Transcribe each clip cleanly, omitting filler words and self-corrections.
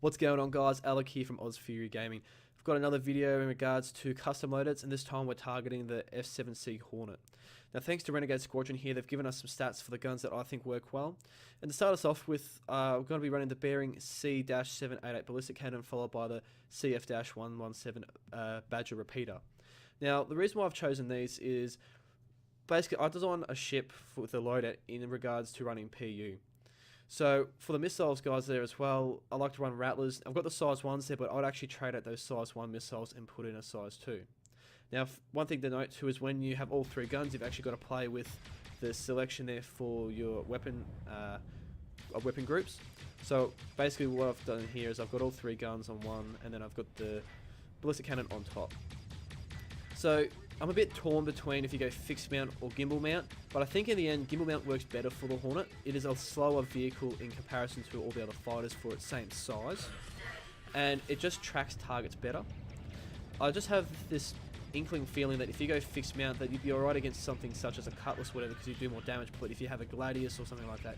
What's going on, guys? Alec here from Oz Fury Gaming. I've got another video in regards to custom loadouts, and this time we're targeting the F7C Hornet. Now, thanks to Renegade Squadron here, they've given us some stats for the guns that I think work well. And to start us off with, we're going to be running the Bearing C-788 ballistic cannon, followed by the CF-117 Badger repeater. Now, the reason why I've chosen these is basically I designed a ship with the loadout in regards to running PU. So for the missiles guys there as well, I like to run Rattlers. I've got the size 1s there, but I'd actually trade out those size 1 missiles and put in a size 2. Now, one thing to note too is when you have all 3 guns, you've actually got to play with the selection there for your weapon groups. So basically what I've done here is I've got all 3 guns on one, and then I've got the ballistic cannon on top. So I'm a bit torn between if you go fixed mount or gimbal mount, but I think in the end gimbal mount works better for the Hornet. It is a slower vehicle in comparison to all the other fighters for its same size, and it just tracks targets better. I just have this inkling feeling that if you go fixed mount that you'd be alright against something such as a Cutlass or whatever, because you do more damage, but if you have a Gladius or something like that,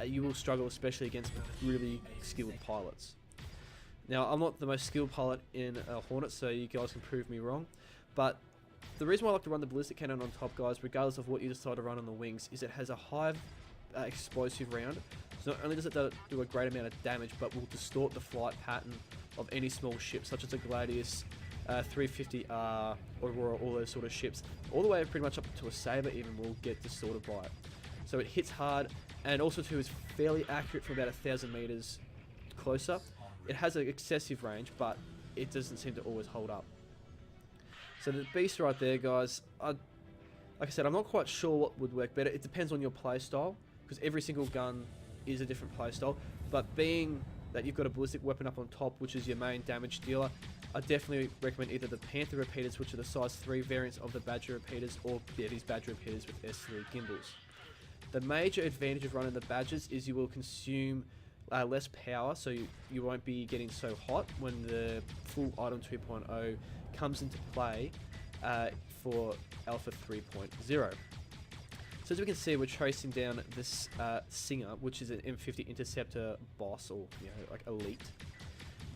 you will struggle, especially against really skilled pilots. Now, I'm not the most skilled pilot in a Hornet, so you guys can prove me wrong, but the reason why I like to run the ballistic cannon on top, guys, regardless of what you decide to run on the wings, is it has a high explosive round. So not only does it do a great amount of damage, but will distort the flight pattern of any small ship, such as a Gladius, 350R, or Aurora, all those sort of ships. All the way pretty much up to a Sabre even will get distorted by it. So it hits hard, and also too is fairly accurate from about 1,000 meters closer. It has an excessive range, but it doesn't seem to always hold up. So the beast right there, guys, like I said, I'm not quite sure what would work better. It depends on your play style, because every single gun is a different play style. But being that you've got a ballistic weapon up on top, which is your main damage dealer, I definitely recommend either the Panther repeaters, which are the size 3 variants of the Badger repeaters, or these Badger repeaters with S3 gimbals. The major advantage of running the Badgers is you will consume less power, so you won't be getting so hot when the full item 2.0 comes into play for Alpha 3.0. So as we can see, we're tracing down this Singer, which is an M50 Interceptor boss, or like elite.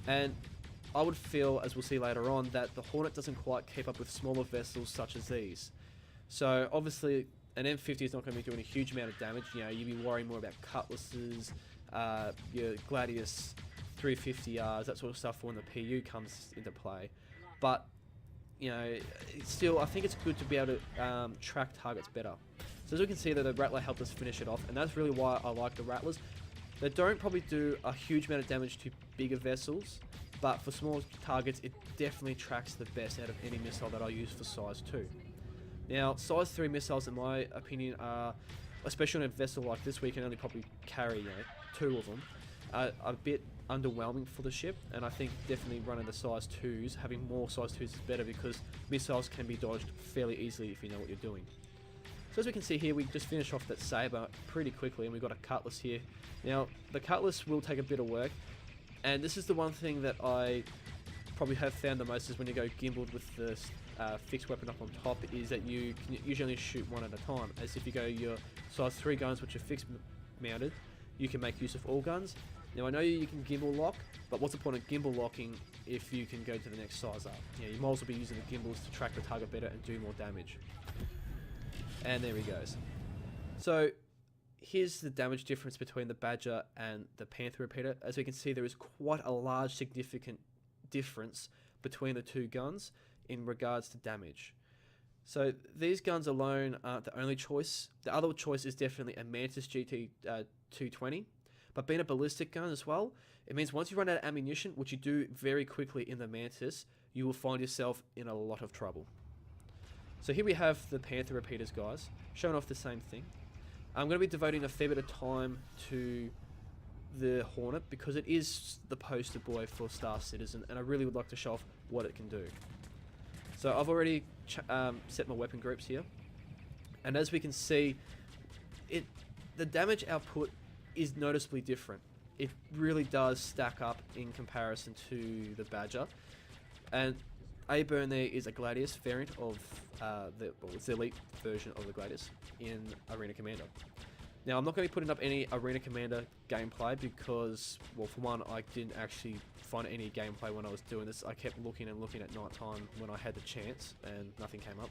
And I would feel, as we'll see later on, that the Hornet doesn't quite keep up with smaller vessels such as these. So obviously an M50 is not going to be doing a huge amount of damage. You'd be worrying more about Cutlasses, your Gladius 350Rs, that sort of stuff when the PU comes into play. But still, I think it's good to be able to track targets better. So as we can see, that the Rattler helped us finish it off, and that's really why I like the Rattlers. They don't probably do a huge amount of damage to bigger vessels, but for small targets, it definitely tracks the best out of any missile that I use for size 2. Now, size 3 missiles, in my opinion, are, especially on a vessel like this, where you can only probably carry 2 of them, a bit underwhelming for the ship, and I think definitely running the size 2s, having more size 2s is better, because missiles can be dodged fairly easily if you know what you're doing. So as we can see here, we just finished off that Sabre pretty quickly, and we've got a Cutlass here. Now, the Cutlass will take a bit of work, and this is the one thing that I probably have found the most, is when you go gimbaled with the fixed weapon up on top, is that you can usually only shoot one at a time, as if you go your size 3 guns, which are fixed mounted, you can make use of all guns. Now, I know you can gimbal lock, but what's the point of gimbal locking if you can go to the next size up? You might as well be using the gimbals to track the target better and do more damage. And there he goes. So here's the damage difference between the Badger and the Panther repeater. As we can see, there is quite a large significant difference between the 2 guns in regards to damage. So these guns alone aren't the only choice. The other choice is definitely a Mantis GT 220. But being a ballistic gun as well, it means once you run out of ammunition, which you do very quickly in the Mantis, you will find yourself in a lot of trouble. So here we have the Panther repeaters, guys, showing off the same thing. I'm going to be devoting a fair bit of time to the Hornet, because it is the poster boy for Star Citizen, and I really would like to show off what it can do. So I've already set my weapon groups here, and as we can see, the damage output is noticeably different. It really does stack up in comparison to the Badger. And A-Burn there is a Gladius variant of it's the elite version of the Gladius in Arena Commander. Now, I'm not going to be putting up any Arena Commander gameplay because, well, for one, I didn't actually find any gameplay when I was doing this. I kept looking and looking at night time when I had the chance, and nothing came up.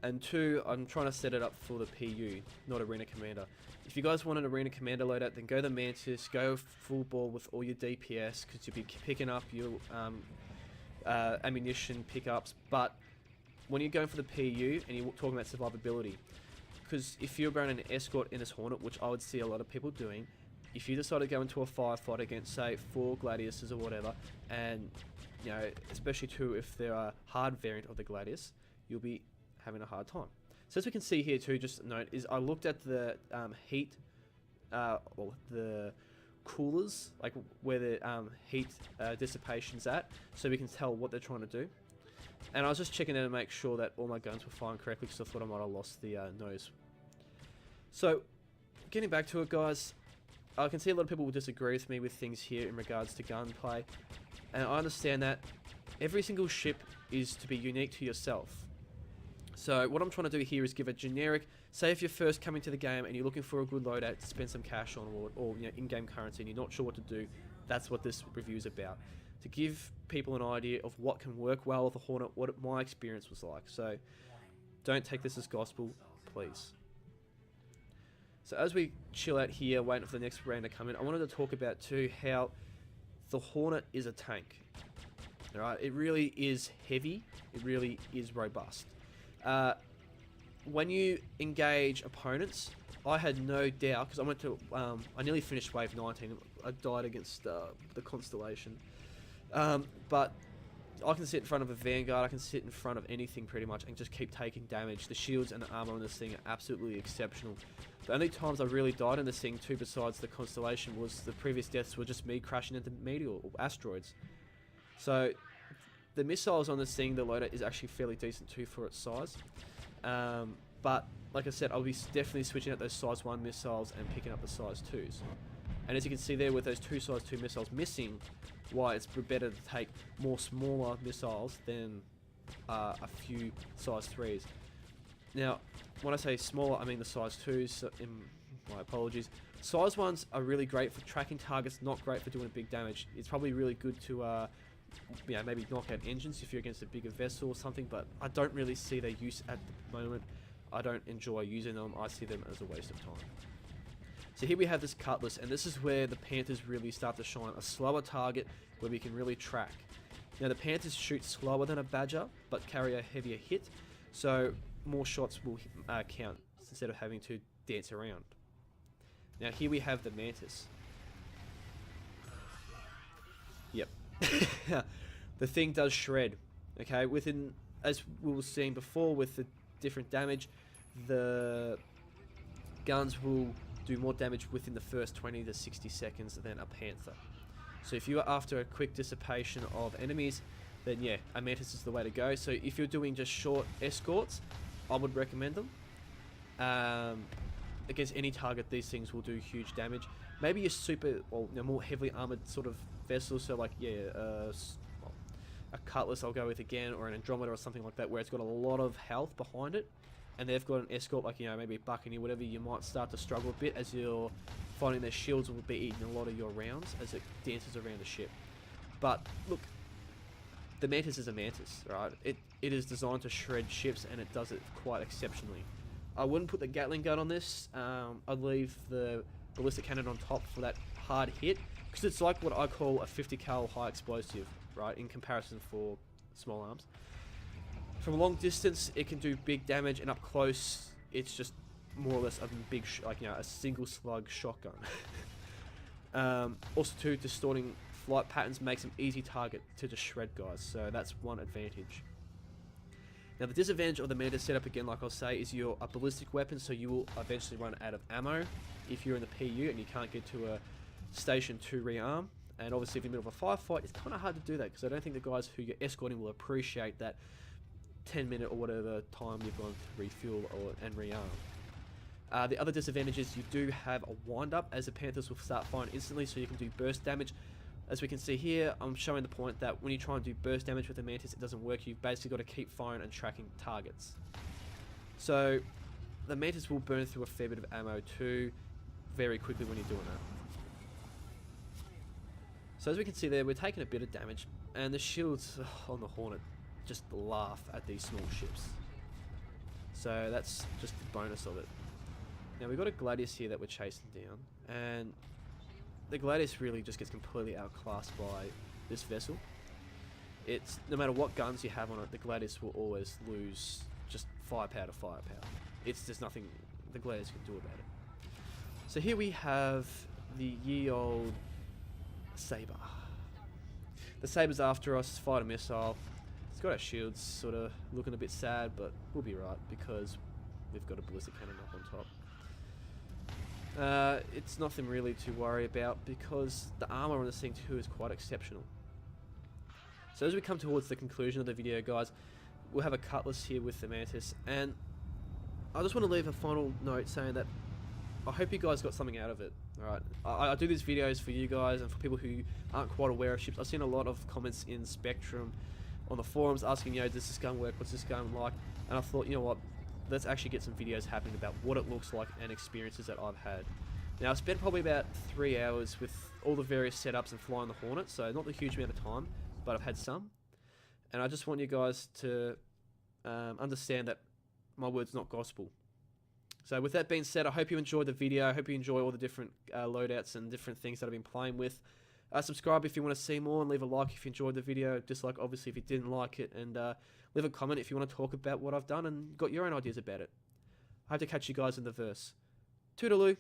And two, I'm trying to set it up for the PU, not Arena Commander. If you guys want an Arena Commander loadout, then go the Mantis, go full ball with all your DPS, because you'll be picking up your ammunition pickups. But when you're going for the PU, and you're talking about survivability, because if you're running an escort in this Hornet, which I would see a lot of people doing, if you decide to go into a firefight against, say, 4 Gladiuses or whatever, and, you know, especially too if there are hard variant of the Gladius, you'll be having a hard time. So as we can see here too, just note, is I looked at the heat, well, the coolers, like where the heat dissipation's at, so we can tell what they're trying to do. And I was just checking in to make sure that all my guns were firing correctly, because I thought I might have lost the nose. So, getting back to it, guys, I can see a lot of people will disagree with me with things here in regards to gunplay, and I understand that every single ship is to be unique to yourself. So what I'm trying to do here is give a generic, say if you're first coming to the game and you're looking for a good loadout to spend some cash on, or you know, in-game currency, and you're not sure what to do, that's what this review is about. To give people an idea of what can work well with the Hornet, what my experience was like. So don't take this as gospel, please. So as we chill out here, waiting for the next round to come in, I wanted to talk about too how the Hornet is a tank. Alright, it really is heavy, it really is robust. When you engage opponents, I had no doubt, because I went to, I nearly finished wave 19, I died against the Constellation, but I can sit in front of a Vanguard, I can sit in front of anything pretty much and just keep taking damage. The shields and the armor on this thing are absolutely exceptional. The only times I really died in this thing too, besides the Constellation, was the previous deaths were just me crashing into meteor or asteroids. So the missiles on this thing, the loader, is actually fairly decent too for its size. But like I said, I'll be definitely switching out those size 1 missiles and picking up the size 2s. And as you can see there, with those 2 size 2 missiles missing, why it's better to take more smaller missiles than a few size 3s. Now, when I say smaller, I mean the size 2s, so my apologies. Size 1s are really great for tracking targets, not great for doing big damage. It's probably really good to you know, maybe knock out engines if you're against a bigger vessel or something, but I don't really see their use at the moment. I don't enjoy using them, I see them as a waste of time. So here we have this Cutlass, and this is where the Panthers really start to shine. A slower target where we can really track. Now the Panthers shoot slower than a Badger, but carry a heavier hit, so more shots will count instead of having to dance around. Now here we have the Mantis. Yep. The thing does shred. Okay, within, as we were seeing before with the different damage, the guns will do more damage within the first 20 to 60 seconds than a Panther. So if you are after a quick dissipation of enemies, then yeah, a Mantis is the way to go. So if you're doing just short escorts, I would recommend them. Against any target, these things will do huge damage. Maybe a super, or more heavily armored sort of vessel, so like, yeah, a Cutlass I'll go with again, or an Andromeda or something like that, where it's got a lot of health behind it, and they've got an escort like, you know, maybe a Buccaneer, whatever, you might start to struggle a bit as you're finding their shields will be eating a lot of your rounds as it dances around the ship. But look, the Mantis is a Mantis, right? It is designed to shred ships, and it does it quite exceptionally. I wouldn't put the Gatling gun on this. I'd leave the ballistic cannon on top for that hard hit, because it's like what I call a 50 cal high explosive, right, in comparison for small arms. From a long distance, it can do big damage, and up close, it's just more or less a big, like, you know, a single slug shotgun. Also, too, distorting flight patterns makes them easy target to just shred guys, so that's one advantage. Now, the disadvantage of the Mantis setup, again, like I'll say, is you're a ballistic weapon, so you will eventually run out of ammo if you're in the PU and you can't get to a station to rearm. And obviously, if you're in the middle of a firefight, it's kind of hard to do that, because I don't think the guys who you're escorting will appreciate that 10-minute or whatever time you've gone to refuel and rearm. The other disadvantage is you do have a wind-up, as the Panthers will start firing instantly, so you can do burst damage. As we can see here, I'm showing the point that when you try and do burst damage with the Mantis, it doesn't work. You've basically got to keep firing and tracking targets. So the Mantis will burn through a fair bit of ammo too, very quickly when you're doing that. So as we can see there, we're taking a bit of damage, and the shields on the Hornet just laugh at these small ships. So that's just the bonus of it. Now we've got a Gladius here that we're chasing down, and the Gladius really just gets completely outclassed by this vessel. It's no matter what guns you have on it, the Gladius will always lose just firepower to firepower. There's nothing the Gladius can do about it. So here we have the ye old Sabre. The Sabre's after us, fighter missile. It's got our shields sort of looking a bit sad, but we'll be right because we've got a ballistic cannon up on top. It's nothing really to worry about because the armor on this thing too is quite exceptional. So as we come towards the conclusion of the video, guys, we'll have a Cutlass here with the Mantis, and I just want to leave a final note saying that I hope you guys got something out of it. Alright, I do these videos for you guys and for people who aren't quite aware of ships. I've seen a lot of comments in Spectrum on the forums asking, does this gun work, what's this gun like? And I thought, you know what, let's actually get some videos happening about what it looks like and experiences that I've had. Now, I've spent probably about 3 hours with all the various setups and flying the Hornet, so not a huge amount of time, but I've had some. And I just want you guys to understand that my word's not gospel. So with that being said, I hope you enjoyed the video. I hope you enjoy all the different loadouts and different things that I've been playing with. Subscribe if you want to see more, and leave a like if you enjoyed the video. Dislike obviously if you didn't like it, and leave a comment if you want to talk about what I've done and got your own ideas about it. I hope to catch you guys in the verse. Toodaloo!